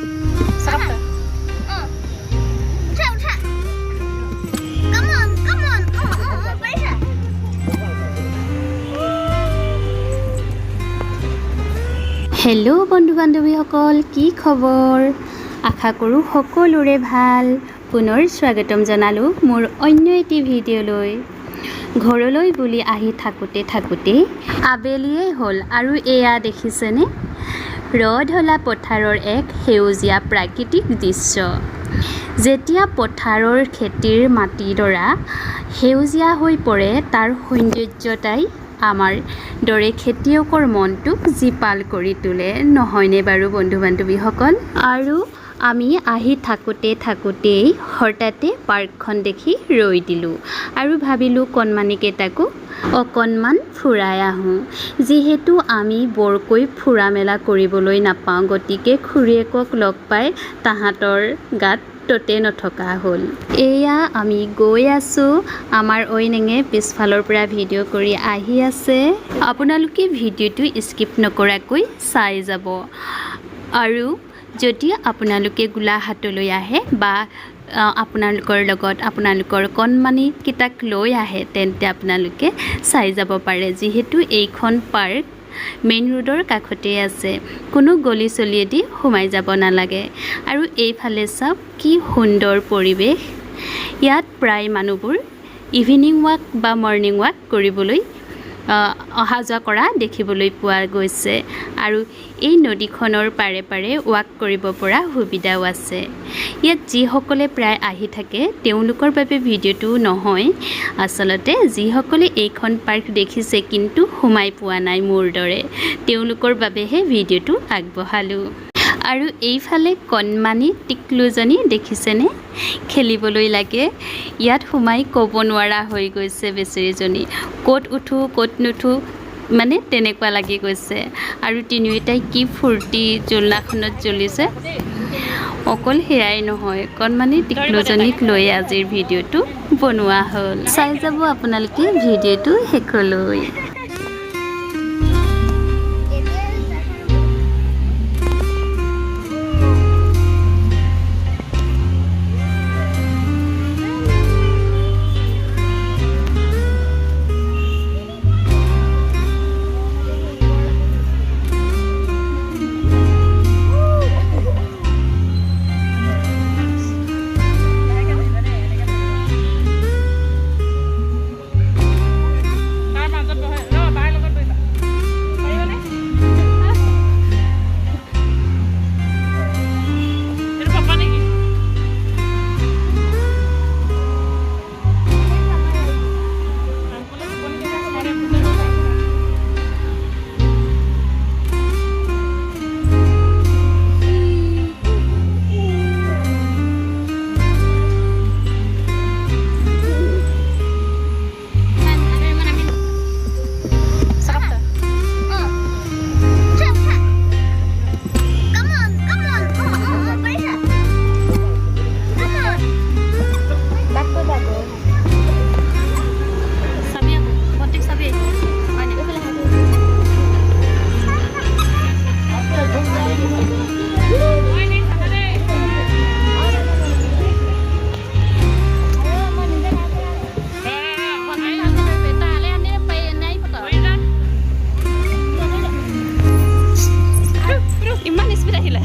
Sarap to. Ucha. Come on. Paisa. Hello' বন্ধু বান্ধৱীসকল, কি খবৰ? আশা কৰোঁ সকলোৰে ভাল। পুনৰ স্বাগতম জনালোঁ মোৰ অন্য এটি ভিডিঅ'লৈ। ঘৰলৈ বুলি আহি থাকোঁতে আবেলিয়েই হ'ল আৰু এয়া দেখিছেনে, ৰ'দ হলা পথাৰৰ এক সেউজীয়া প্ৰাকৃতিক দৃশ্য। যেতিয়া পথাৰৰ খেতিৰ মাটিডৰা সেউজীয়া হৈ পৰে, তাৰ সৌন্দৰ্যতাই আমাৰ দৰে খেতিয়কৰ মনটোক জীপাল কৰি তোলে, নহয়নে বাৰু বন্ধু বান্ধৱীসকল? আৰু আমি আহি থাকোঁতেই হঠাতে পাৰ্কখন দেখি ৰৈ দিলোঁ আৰু ভাবিলোঁ কণমানিকেইটাকো অকণমান ফুৰাই আহোঁ। যিহেতু আমি বৰকৈ ফুৰা মেলা কৰিবলৈ নাপাওঁ, গতিকে খুৰীয়েকক লগ পাই তাহাঁতৰ গাত ততে নথকা হ'ল। এয়া আমি গৈ আছোঁ, আমাৰ ঐনেঙে পিছফালৰ পৰা ভিডিঅ' কৰি আহি আছে। আপোনালোকে ভিডিঅ'টো স্কিপ নকৰাকৈ চাই যাব। আৰু যদি আপোনালোকে গোলাঘাটলৈ আহে বা আপোনালোকৰ লগত আপোনালোকৰ কণমানিকেইটাক লৈ আহে, তেন্তে আপোনালোকে চাই যাব পাৰে। যিহেতু এইখন পাৰ্ক মেইন ৰোডৰ কাষতেই আছে, কোনো গলি চলিয়েদি সোমাই যাব নালাগে। আৰু এইফালে চাওক কি সুন্দৰ পৰিৱেশ। ইয়াত প্ৰায় মানুহবোৰ ইভিনিং ৱাক বা মৰ্ণিং ৱাক কৰিবলৈ অহা যোৱা কৰা দেখিবলৈ পোৱা গৈছে। আৰু এই নদীখনৰ পাৰে ৱাক কৰিব পৰা সুবিধাও আছে। ইয়াত যিসকলে প্ৰায় আহি থাকে তেওঁলোকৰ বাবে ভিডিঅ'টো নহয়, আচলতে যিসকলে এইখন পাৰ্ক দেখিছে কিন্তু সোমাই পোৱা নাই মোৰ দৰে, তেওঁলোকৰ বাবেহে ভিডিঅ'টো আগবঢ়ালোঁ। আৰু এইফালে কণমানি টিকলুজনী দেখিছেনে, খেলিবলৈ লাগে। ইয়াত সোমাই ক'ব নোৱাৰা হৈ গৈছে বেচেৰীজনী, ক'ত উঠোঁ ক'ত নুঠোঁ মানে তেনেকুৱা লাগি গৈছে। আৰু তিনিওটাই কি ফূৰ্তি জোলনাখনত জ্বলিছে। অকল সেয়াই নহয়, কণমানি টিকলুজনীক লৈ আজিৰ ভিডিঅ'টো বনোৱা হ'ল। চাই যাব আপোনালোকে ভিডিঅ'টো শেষলৈ। ইমান স্পীড আহিলে।